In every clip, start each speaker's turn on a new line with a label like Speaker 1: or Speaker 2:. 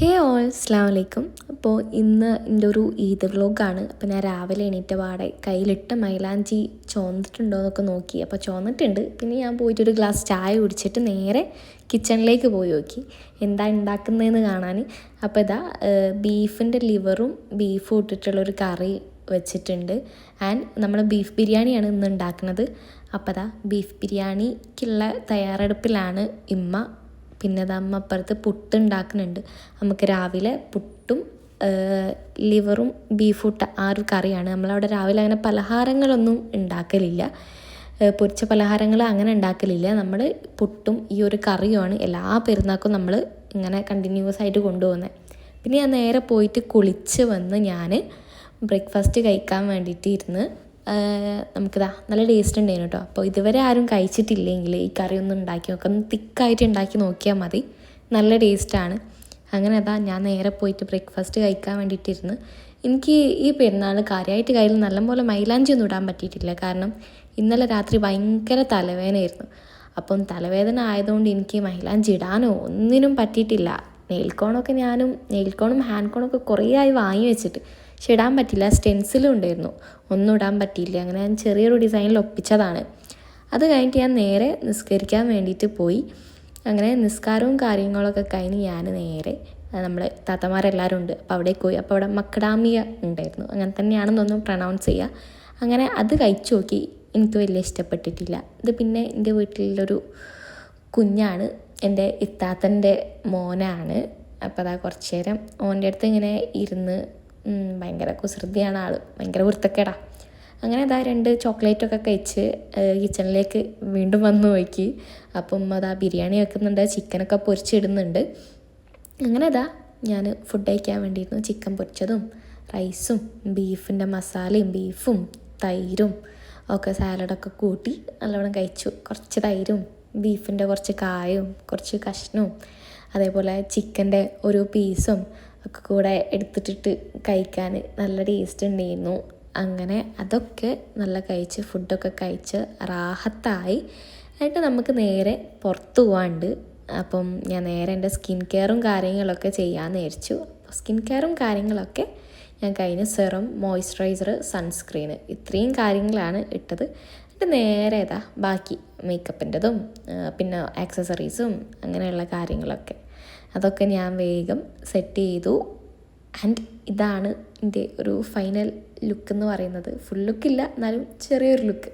Speaker 1: ഹേ all അസ്സലാമു അലൈക്കും. അപ്പോൾ ഇന്ന് എൻ്റെ ഒരു ഈദ് വ്ലോഗാണ്. അപ്പോൾ ഞാൻ രാവിലെ എണീറ്റ പാടെ കയ്യിലിട്ട മൈലാഞ്ചി ചോന്നിട്ടുണ്ടോ എന്നൊക്കെ നോക്കി. അപ്പോൾ ചോന്നിട്ടുണ്ട്. പിന്നെ ഞാൻ പോയിട്ടൊരു ഗ്ലാസ് ചായ കുടിച്ചിട്ട് നേരെ കിച്ചണിലേക്ക് പോയി നോക്കി എന്താ ഉണ്ടാക്കുന്നതെന്ന് കാണാൻ. അപ്പോൾ ഇതാ ബീഫിൻ്റെ ലിവറും ബീഫും ഇട്ടിട്ടുള്ളൊരു കറി വെച്ചിട്ടുണ്ട്. ആൻഡ് നമ്മൾ ബീഫ് ബിരിയാണിയാണ് ഇന്ന് ഉണ്ടാക്കുന്നത്. അപ്പോൾ അതാ ബീഫ് ബിരിയാണിക്കുള്ള തയ്യാറെടുപ്പിലാണ് ഇമ്മ. പിന്നെ അമ്മ അപ്പുറത്ത് പുട്ട് ഉണ്ടാക്കുന്നുണ്ട്. നമുക്ക് രാവിലെ പുട്ടും ലിവറും ബീഫും ഇട്ട ആ ഒരു കറിയാണ്. നമ്മളവിടെ രാവിലെ അങ്ങനെ പലഹാരങ്ങളൊന്നും ഉണ്ടാക്കലില്ല, പൊരിച്ച പലഹാരങ്ങൾ അങ്ങനെ ഉണ്ടാക്കലില്ല. നമ്മൾ പുട്ടും ഈ ഒരു കറിയുമാണ് എല്ലാ പെരുന്നാൾക്കും നമ്മൾ ഇങ്ങനെ കണ്ടിന്യൂസ് ആയിട്ട് കൊണ്ടുപോകുന്നത്. പിന്നെ ഞാൻ നേരെ പോയിട്ട് കുളിച്ച് വന്ന് ഞാൻ ബ്രേക്ക്ഫാസ്റ്റ് കഴിക്കാൻ വേണ്ടിയിട്ട് ഇരുന്ന് നമുക്കിതാ നല്ല ടേസ്റ്റ് ഉണ്ടായിരുന്നു കേട്ടോ. അപ്പോൾ ഇതുവരെ ആരും കഴിച്ചിട്ടില്ലെങ്കിൽ ഈ കറി ഒന്ന് ഉണ്ടാക്കി നോക്കാം, ഒന്ന് തിക്കായിട്ട് ഉണ്ടാക്കി നോക്കിയാൽ മതി, നല്ല ടേസ്റ്റാണ്. അങ്ങനെ അതാ ഞാൻ നേരെ പോയിട്ട് ബ്രേക്ക്ഫാസ്റ്റ് കഴിക്കാൻ വേണ്ടിയിട്ടിരുന്ന്. എനിക്ക് ഈ പെരുന്നാൾ കാര്യമായിട്ട് കയ്യിൽ നല്ലപോലെ മൈലാഞ്ചി ഒന്നും ഇടാൻ പറ്റിയിട്ടില്ല. കാരണം ഇന്നലെ രാത്രി ഭയങ്കര തലവേദനയായിരുന്നു. അപ്പം തലവേദന ആയതുകൊണ്ട് എനിക്ക് മൈലാഞ്ചി ഇടാനോ ഒന്നിനും പറ്റിയിട്ടില്ല. നെയിൽ കോണും ഹാൻഡ് കോണൊക്കെ കുറേ ആയി വാങ്ങി വെച്ചിട്ട്, പക്ഷെ ഇടാൻ പറ്റില്ല. സ്റ്റെൻസിലും ഉണ്ടായിരുന്നു, ഒന്നും ഇടാൻ പറ്റിയില്ല. അങ്ങനെ ഞാൻ ചെറിയൊരു ഡിസൈനിൽ ഒപ്പിച്ചതാണ്. അത് കഴിഞ്ഞിട്ട് ഞാൻ നേരെ നിസ്കരിക്കാൻ വേണ്ടിയിട്ട് പോയി. അങ്ങനെ നിസ്കാരവും കാര്യങ്ങളൊക്കെ കഴിഞ്ഞ് ഞാൻ നേരെ നമ്മൾ താത്തമാരെല്ലാവരും ഉണ്ട്, അപ്പോൾ അവിടേക്ക് പോയി. അപ്പോൾ അവിടെ മക്കഡാമിയ ഉണ്ടായിരുന്നു, അങ്ങനെ തന്നെയാണെന്നൊന്നും പ്രൊനൗൺസ് ചെയ്യുക. അങ്ങനെ അത് കഴിച്ചു നോക്കി, എനിക്ക് വലിയ ഇഷ്ടപ്പെട്ടിട്ടില്ല. ഇത് പിന്നെ എൻ്റെ വീട്ടിലൊരു കുഞ്ഞാണ്, എൻ്റെ ഇത്താത്തൻ്റെ മോനാണ്. അപ്പോൾ അതാ കുറച്ച് നേരം ഓൻ്റെ അടുത്ത് ഇങ്ങനെ ഇരുന്ന് ഭയങ്കര കുസൃതിയാണ് ആൾ, ഭയങ്കര വൃത്തക്കേടാ. അങ്ങനെ അതാ 2 ചോക്ലേറ്റൊക്കെ കഴിച്ച് കിച്ചണിലേക്ക് വീണ്ടും വന്ന് നോക്കി. അപ്പം അതാ ബിരിയാണി വെക്കുന്നുണ്ട്, ചിക്കനൊക്കെ പൊരിച്ചിടുന്നുണ്ട്. അങ്ങനെ അതാ ഞാൻ ഫുഡ് കഴിക്കാൻ വേണ്ടിയിരുന്നു. ചിക്കൻ പൊരിച്ചതും റൈസും ബീഫിൻ്റെ മസാലയും ബീഫും തൈരും ഒക്കെ സാലഡൊക്കെ കൂട്ടി നല്ലവണ്ണം കഴിച്ചു. കുറച്ച് തൈരും ബീഫിൻ്റെ കുറച്ച് കായും കുറച്ച് കഷ്ണവും അതേപോലെ ചിക്കൻ്റെ ഒരു പീസും ഒക്കെ കൂടെ എടുത്തിട്ടിട്ട് കഴിക്കാൻ നല്ല ടേസ്റ്റ് ഉണ്ടായിരുന്നു. അങ്ങനെ അതൊക്കെ നല്ല കഴിച്ച് ഫുഡൊക്കെ കഴിച്ച് റാഹത്തായി. എന്നിട്ട് നമുക്ക് നേരെ പുറത്ത് പോകാനുണ്ട്. അപ്പം ഞാൻ നേരെ എൻ്റെ സ്കിൻ കെയറും കാര്യങ്ങളൊക്കെ ചെയ്യാമെന്ന് വിചാരിച്ചു. അപ്പോൾ സ്കിൻ കെയറും കാര്യങ്ങളൊക്കെ ഞാൻ കഴിഞ്ഞ് സെറം, മോയ്സ്ചറൈസർ, സൺസ്ക്രീന് ഇത്രയും കാര്യങ്ങളാണ് ഇട്ടത്. എന്നിട്ട് നേരെ ബാക്കി മേക്കപ്പിൻ്റെതും പിന്നെ ആക്സസറീസും അങ്ങനെയുള്ള കാര്യങ്ങളൊക്കെ അതൊക്കെ ഞാൻ വേഗം സെറ്റ് ചെയ്തു. ആൻഡ് ഇതാണ് എൻ്റെ ഒരു ഫൈനൽ ലുക്ക് എന്ന് പറയുന്നത്. ഫുൾ ലുക്കില്ല, എന്നാലും ചെറിയൊരു ലുക്ക്.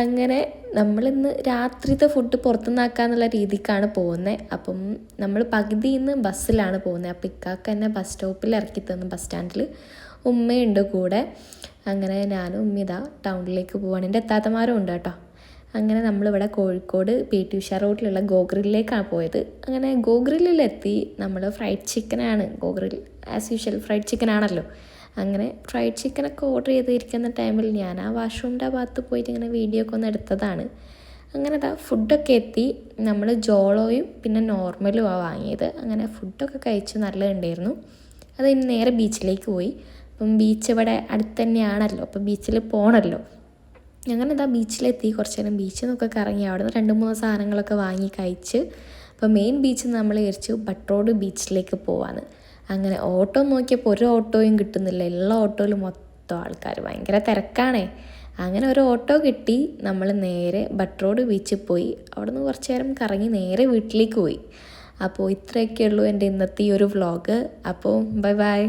Speaker 1: അങ്ങനെ നമ്മളിന്ന് രാത്രിത്തെ ഫുഡ് പുറത്തുനിന്നാക്കാന്നുള്ള രീതിക്കാണ് പോകുന്നത്. അപ്പം നമ്മൾ പകുതിയിൽ നിന്ന് ബസ്സിലാണ് പോകുന്നത്. അപ്പോൾ ഇക്കാക്ക് എന്നെ ബസ് സ്റ്റോപ്പിൽ ഇറക്കി തന്നു, ബസ് സ്റ്റാൻഡിൽ. ഉമ്മയുണ്ട് കൂടെ. അങ്ങനെ ഞാനും ഉമ്മ ഇതാ ടൗണിലേക്ക് പോവാണ്. എൻ്റെ എത്താത്തമാരും ഉണ്ട് കേട്ടോ. അങ്ങനെ നമ്മളിവിടെ കോഴിക്കോട് PT ഉഷ റോഡിലുള്ള ഗോഗ്രില്ലിലേക്കാണ് പോയത്. അങ്ങനെ ഗോഗ്രില്ലിലെത്തി. നമ്മൾ ഫ്രൈഡ് ചിക്കനാണ്, ഗോഗ്രിൽ ആസ് യൂഷ്വൽ ഫ്രൈഡ് ചിക്കനാണല്ലോ. അങ്ങനെ ഫ്രൈഡ് ചിക്കനൊക്കെ ഓർഡർ ചെയ്തിരിക്കുന്ന ടൈമിൽ ഞാൻ ആ വാഷ്റൂമിൻ്റെ ഭാഗത്ത് പോയിട്ട് ഇങ്ങനെ വീഡിയോ ഒക്കെ ഒന്ന് എടുത്തതാണ്. അങ്ങനെ ഫുഡൊക്കെ എത്തി. നമ്മൾ ജോളോയും പിന്നെ നോർമലും വാങ്ങിയത്. അങ്ങനെ ഫുഡൊക്കെ കഴിച്ച് നല്ലതുണ്ടായിരുന്നു. അത് ഇനി നേരെ ബീച്ചിലേക്ക് പോയി. അപ്പം ബീച്ച് ഇവിടെ അടുത്ത് തന്നെയാണല്ലോ, അപ്പോൾ ബീച്ചിൽ പോകണമല്ലോ. അങ്ങനെ ബീച്ചിലെത്തി. കുറച്ച് നേരം ബീച്ചിൽ നിന്നൊക്കെ കറങ്ങി അവിടെ നിന്ന് 2-3 സാധനങ്ങളൊക്കെ വാങ്ങി കഴിച്ച്. അപ്പോൾ മെയിൻ ബീച്ചിൽ നമ്മൾ വിചാരിച്ചു ബട്ട്റോഡ് ബീച്ചിലേക്ക് പോവാന്ന്. അങ്ങനെ ഓട്ടോ നോക്കിയപ്പോൾ ഒരു ഓട്ടോയും കിട്ടുന്നില്ല. എല്ലാ ഓട്ടോയിലും മൊത്തം ആൾക്കാർ, ഭയങ്കര തിരക്കാണേ. അങ്ങനെ ഒരു ഓട്ടോ കിട്ടി. നമ്മൾ നേരെ ബട്ട്റോഡ് ബീച്ചിൽ പോയി. അവിടെ നിന്ന് കുറച്ച് നേരം കറങ്ങി നേരെ വീട്ടിലേക്ക് പോയി. അപ്പോൾ ഇത്രയൊക്കെയുള്ളൂ എൻ്റെ ഇന്നത്തെ ഈ ഒരു വ്ളോഗ്. അപ്പോൾ ബൈ ബൈ.